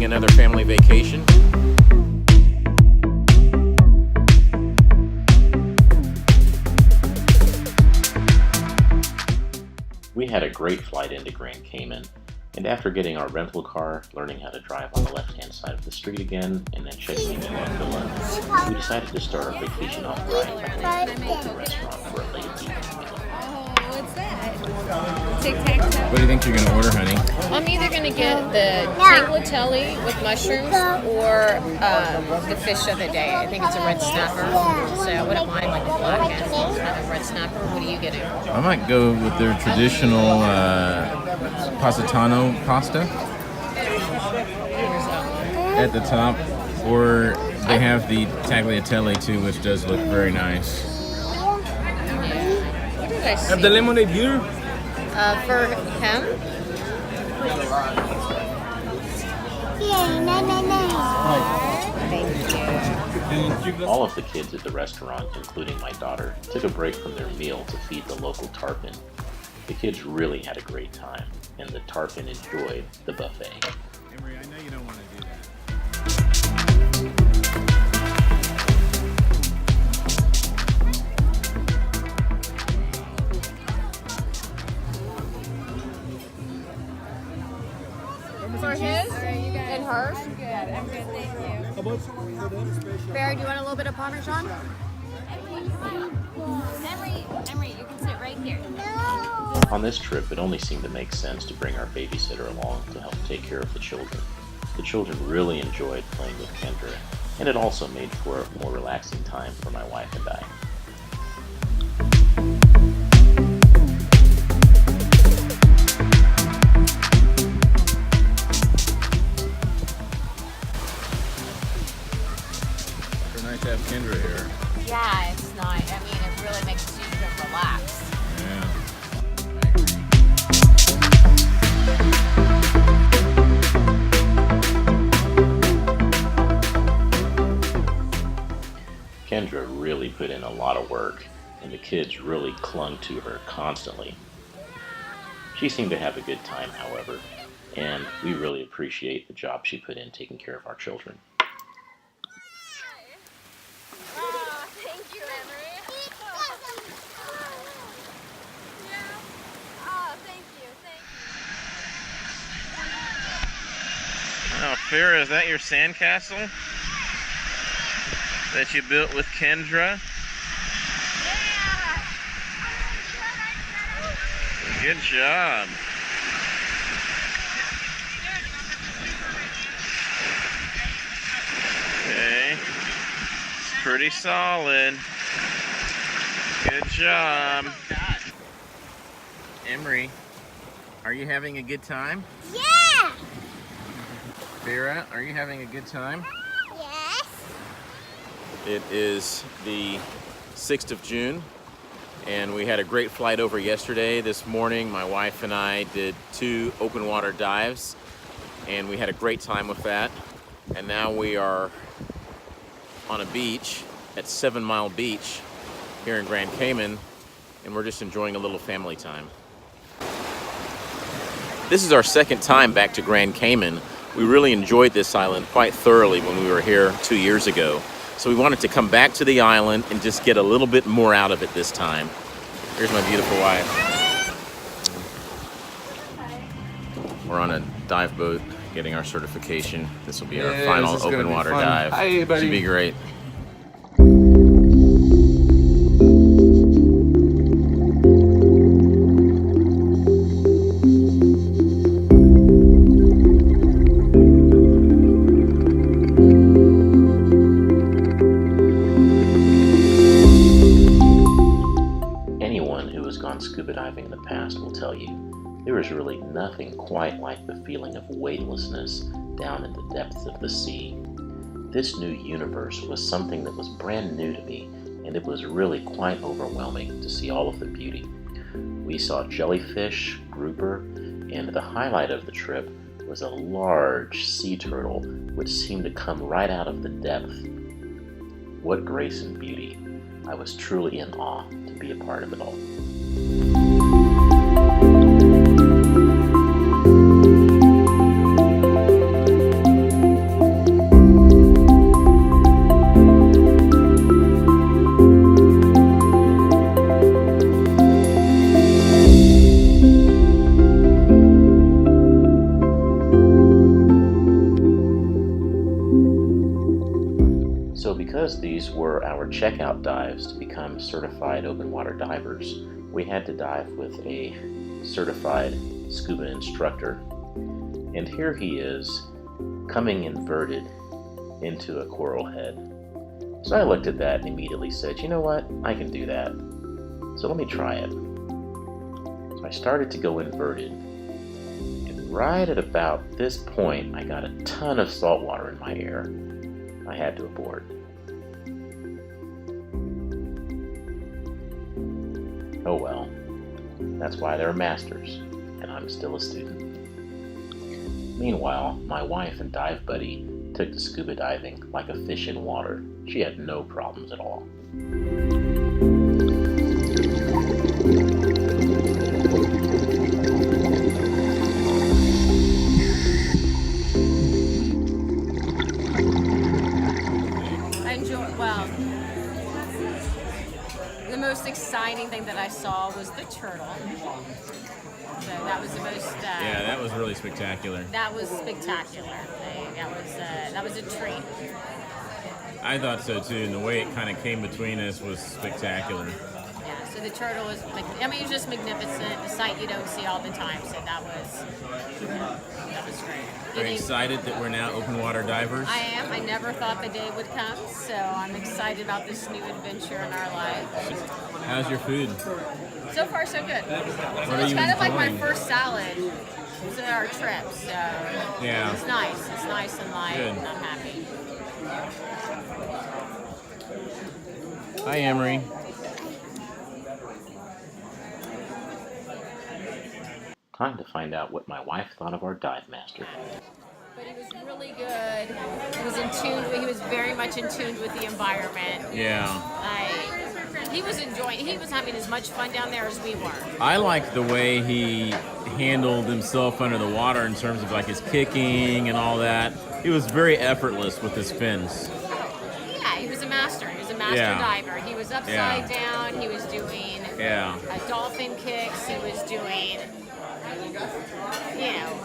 enjoying another family vacation. We had a great flight into Grand Cayman, and after getting our rental car, learning how to drive on the left-hand side of the street again, and then checking into our villa, we decided to start our vacation off right by going to the restaurant for a late evening meal. Oh, what's that? Tic-tac-toe? What do you think you're going to order, honey? I'm either going to get the tagliatelle with mushrooms or the fish of the day. I think it's a red snapper, so I wouldn't mind like a black and a red snapper. What are you getting? I might go with their traditional Positano pasta at the top, or they have the tagliatelle too, which does look very nice. What did I see? Have the lemonade here? For him? Thank you. All of the kids at the restaurant, including my daughter, took a break from their meal to feed the local tarpon. The kids really had a great time, and the tarpon enjoyed the buffet. Emery, I know you don't want to do that. For his and hers? I'm good, thank you. How about for them special? Barry, do you want a little bit of Parmesan? Emery, you can sit right here. On this trip, it only seemed to make sense to bring our babysitter along to help take care of the children. The children really enjoyed playing with Kendra, and it also made for a more relaxing time for my wife and I. Nice to have Kendra here. Yeah, it's nice. I mean, it really makes you relax. Yeah. Kendra really put in a lot of work, and the kids really clung to her constantly. She seemed to have a good time, however, and we really appreciate the job she put in taking care of our children. Thank you, Emery. Oh, thank you. Oh, Farrah, is that your sandcastle that you built with Kendra? Good job. Okay. It's pretty solid. Good job. Emery, are you having a good time? Yeah! Farrah, are you having a good time? Yes. It is the 6th of June, and we had a great flight over yesterday. This morning, my wife and I did 2 open water dives, and we had a great time with that. And now we are on a beach at 7 Mile Beach here in Grand Cayman, and we're just enjoying a little family time. This is our second time back to Grand Cayman. We really enjoyed this island quite thoroughly when we were here 2 years ago. So we wanted to come back to the island and just get a little bit more out of it this time. Here's my beautiful wife. We're on a dive boat getting our certification. This will be our final open water dive. Hi, buddy. Should be great. Scuba diving in the past will tell you there is really nothing quite like the feeling of weightlessness down in the depths of the sea. This new universe was something that was brand new to me, and it was really quite overwhelming to see all of the beauty. We saw jellyfish, grouper, and the highlight of the trip was a large sea turtle which seemed to come right out of the depth. What grace and beauty. I was truly in awe to be a part of it all. Because these were our checkout dives to become certified open water divers, we had to dive with a certified scuba instructor. And here he is, coming inverted into a coral head. So I looked at that and immediately said, you know what, I can do that. So let me try it. So I started to go inverted. And right at about this point, I got a ton of salt water in my air. I had to abort. Oh well, that's why they're masters, and I'm still a student. Meanwhile, my wife and dive buddy took to scuba diving like a fish in water. She had no problems at all. Well, the most exciting thing that I saw was the turtle. So that was the most. Yeah, that was really spectacular. That was spectacular. That was a treat. I thought so too, and the way it kind of came between us was spectacular. Yeah. So the turtle was. I mean, it was just magnificent. A sight you don't see all the time. So that was great. Are you excited that we're now open water divers? I am. I never thought the day would come, so I'm excited about this new adventure in our life. How's your food? So far, so good. What are It's you kind of like my enjoying? first salad to our trip, so Yeah. it's nice. It's nice and light, Good. and I'm happy. Hi, Emery. Time to find out what my wife thought of our dive master. But he was really good. He was in tune. He was very much in tune with the environment. Yeah. He was enjoying. He was having as much fun down there as we were. I like the way he handled himself under the water in terms of like his kicking and all that. He was very effortless with his fins. Yeah, he was a master. He was a master Yeah. diver. He was upside down. He was doing dolphin kicks. He was doing,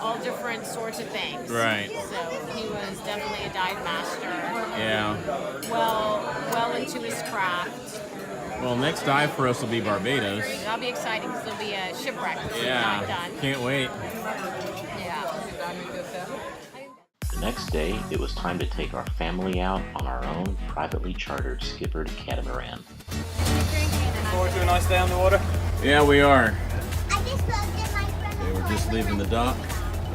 all different sorts of things. Right. So he was definitely a dive master. Yeah. Well into his craft. Well, next dive for us will be Barbados. That'll be exciting because there'll be a shipwreck. Not Yeah. done. Can't wait. Yeah. The next day, it was time to take our family out on our own privately chartered skippered catamaran. Forward to a nice day on the water. Yeah, we are. I just looked at my friend. Okay, we're just leaving the dock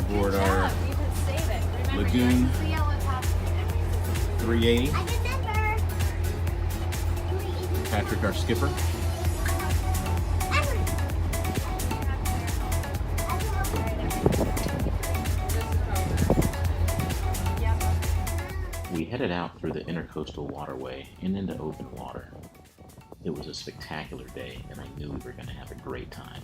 aboard our You can save it. Remember, Lagoon you see how it's happening. 380. I remember. Patrick, our skipper. We headed out through the intercoastal waterway and into open water. It was a spectacular day, and I knew we were going to have a great time.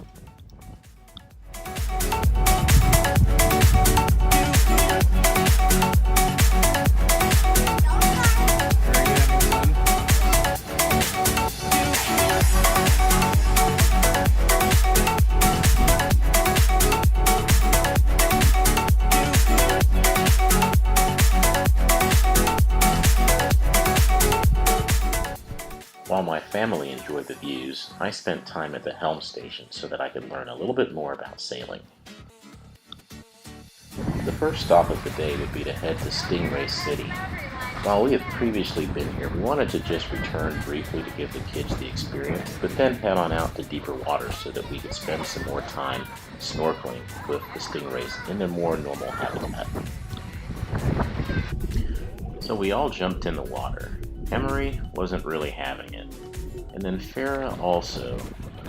While my family enjoyed the views, I spent time at the helm station so that I could learn a little bit more about sailing. The first stop of the day would be to head to Stingray City. While we have previously been here, we wanted to just return briefly to give the kids the experience, but then head on out to deeper waters so that we could spend some more time snorkeling with the stingrays in their more normal habitat. So we all jumped in the water. Emery wasn't really having it. And then Farah also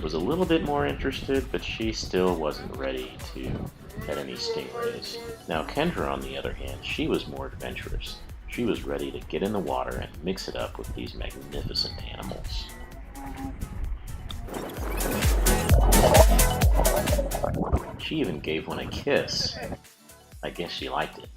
was a little bit more interested, but she still wasn't ready to pet any stingrays. Now Kendra, on the other hand, she was more adventurous. She was ready to get in the water and mix it up with these magnificent animals. She even gave one a kiss. I guess she liked it.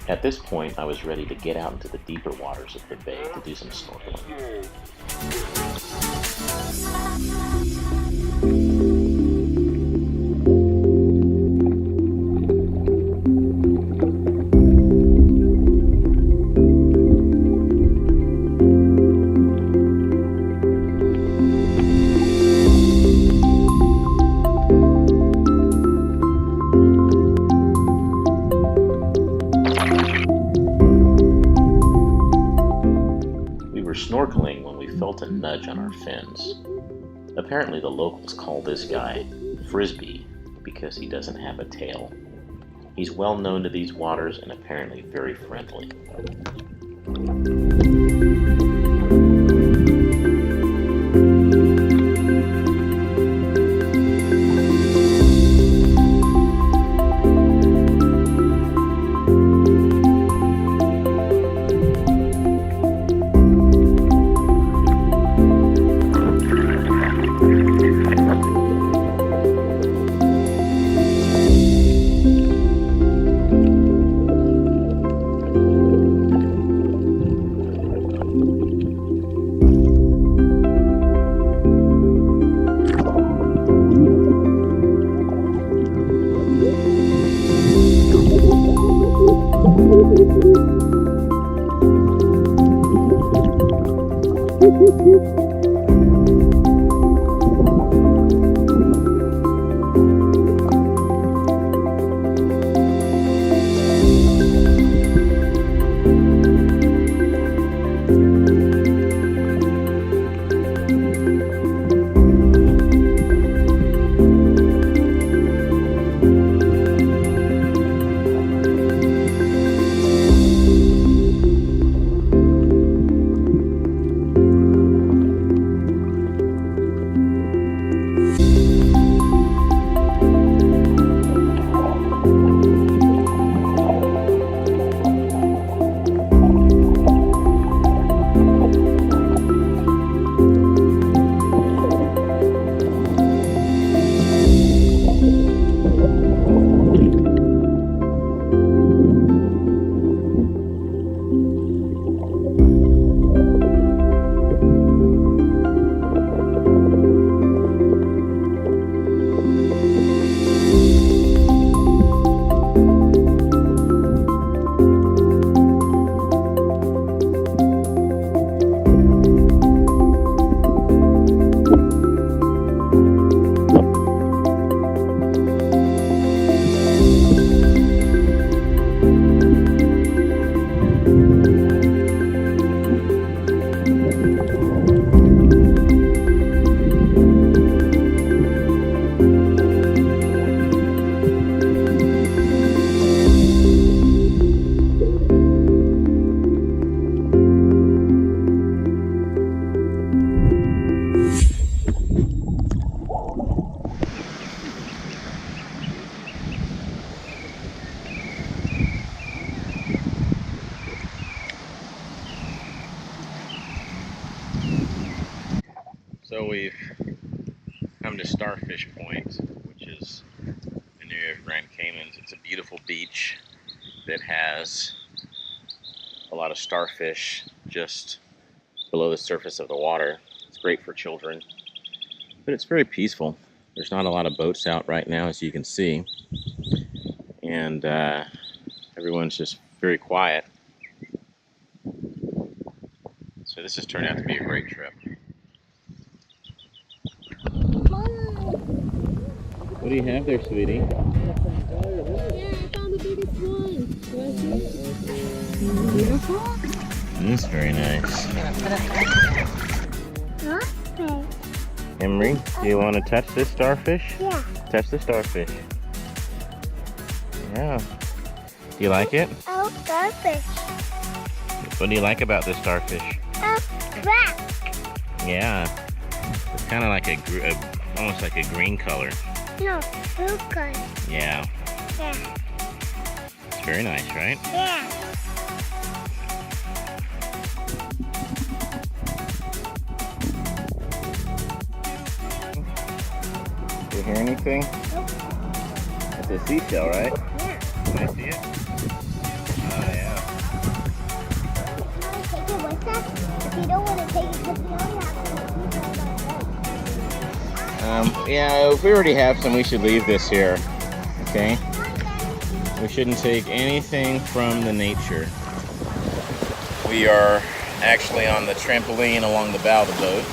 At this point, I was ready to get out into the deeper waters of the bay to do some snorkeling. scratch on our fins. Apparently the locals call this guy Frisbee because he doesn't have a tail. He's well known to these waters and apparently very friendly. So we've come to Starfish Point, which is in the area of Grand Cayman. It's a beautiful beach that has a lot of starfish just below the surface of the water. It's great for children, but it's very peaceful. There's not a lot of boats out right now, as you can see, and everyone's just very quiet. So this has turned out to be a great trip. What do you have there, sweetie? Yeah, I found the biggest one. Do I see? Beautiful. This is very nice. Okay. Emery, do you want to touch this starfish? Yeah. Touch the starfish. Yeah. Do you like it? Oh, starfish. What do you like about this starfish? Oh, black. Yeah. It's kind of like almost like a green color. No, blue color. Yeah. Yeah. It's very nice, right? Yeah. Do you hear anything? Nope. It's a seashell, right? Yeah. Can I see it? Oh, yeah. You want to take it with us? If you don't want to take it, because we only have some people on our boat. Yeah, if we already have some, we should leave this here. Okay? We shouldn't take anything from the nature. We are actually on the trampoline along the bow of the boat.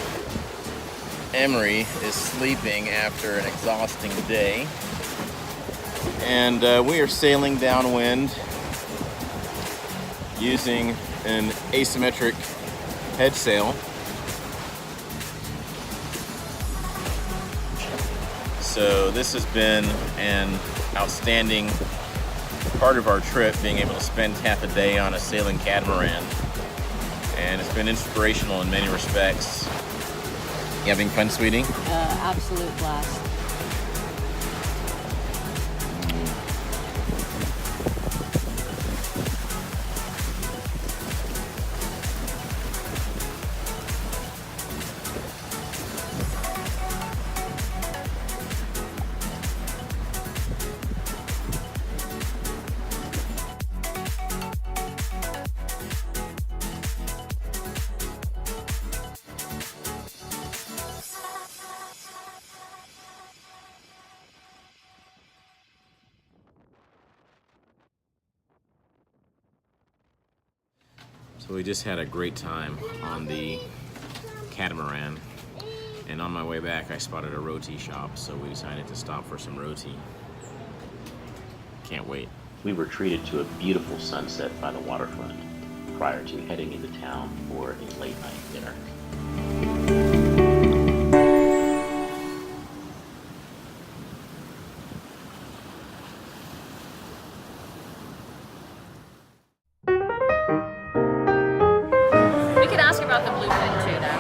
Emery is sleeping after an exhausting day. And we are sailing downwind using an asymmetric head sail. So this has been an outstanding part of our trip, being able to spend half a day on a sailing catamaran. And it's been inspirational in many respects. You having fun, sweetie? Absolute blast. So we just had a great time on the catamaran, and on my way back I spotted a roti shop, so we decided to stop for some roti. Can't wait. We were treated to a beautiful sunset by the waterfront prior to heading into town for a late night dinner. We could ask about the bluefin tuna.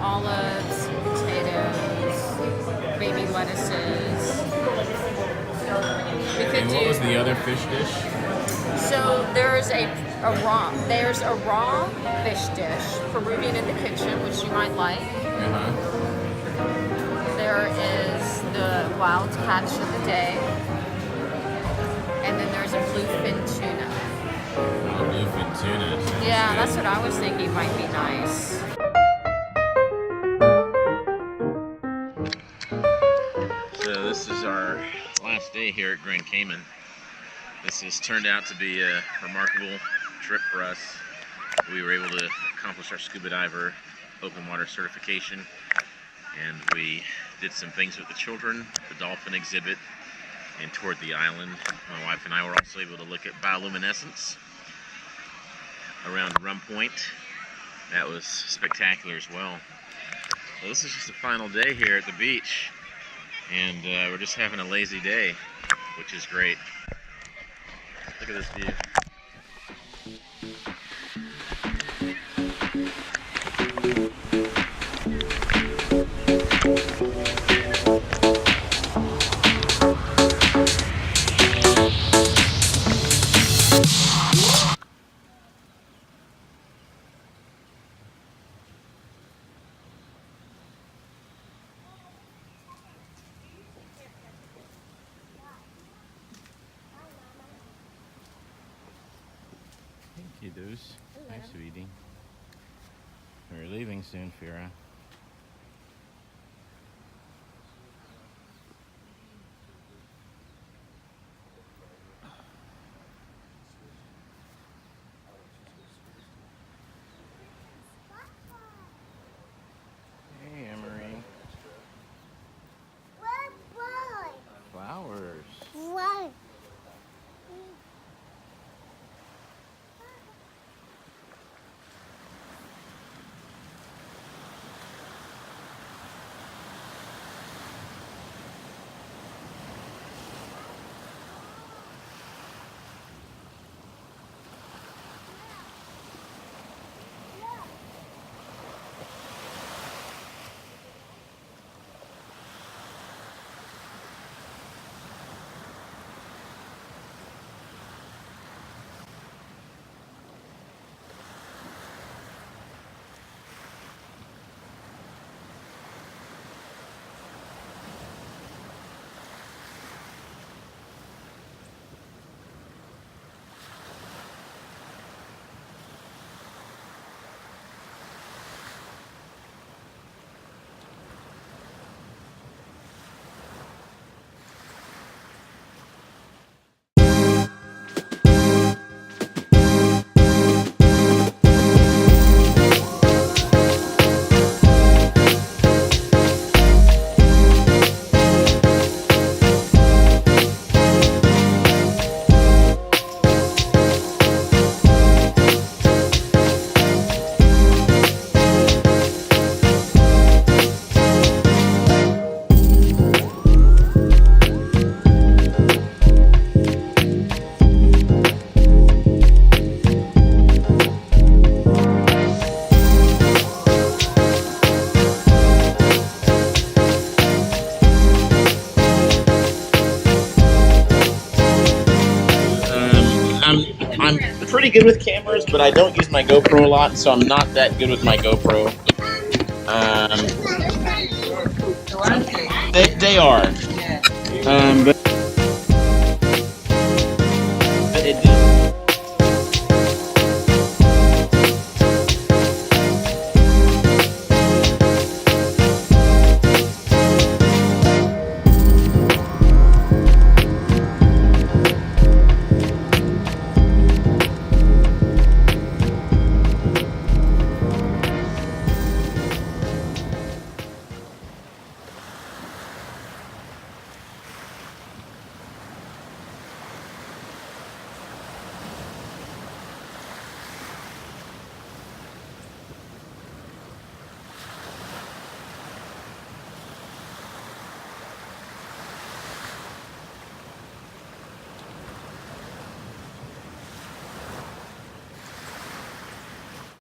Olives, potatoes, baby lettuces. We could And what was the other fish dish? So there's a raw fish dish, Peruvian in the kitchen, which you might like. There is the wild catch of the day, and then there's a bluefin tuna. Oh, bluefin tuna. Sounds Yeah, good. that's what I was thinking might be nice. So this is our last day here at Grand Cayman. This has turned out to be a remarkable trip for us. We were able to accomplish our scuba diver open water certification, and we did some things with the children, the dolphin exhibit, and toured the island. My wife and I were also able to look at bioluminescence around Rum Point. That was spectacular as well. So this is just the final day here at the beach, and we're just having a lazy day, which is great. Look at this view. Thank you, Deuce. Hi, sweetie. We're leaving soon, Fira. Hey, Emery. Flowers. Right. pretty good with cameras, but I don't use my GoPro a lot, so I'm not that good with my GoPro. They are. But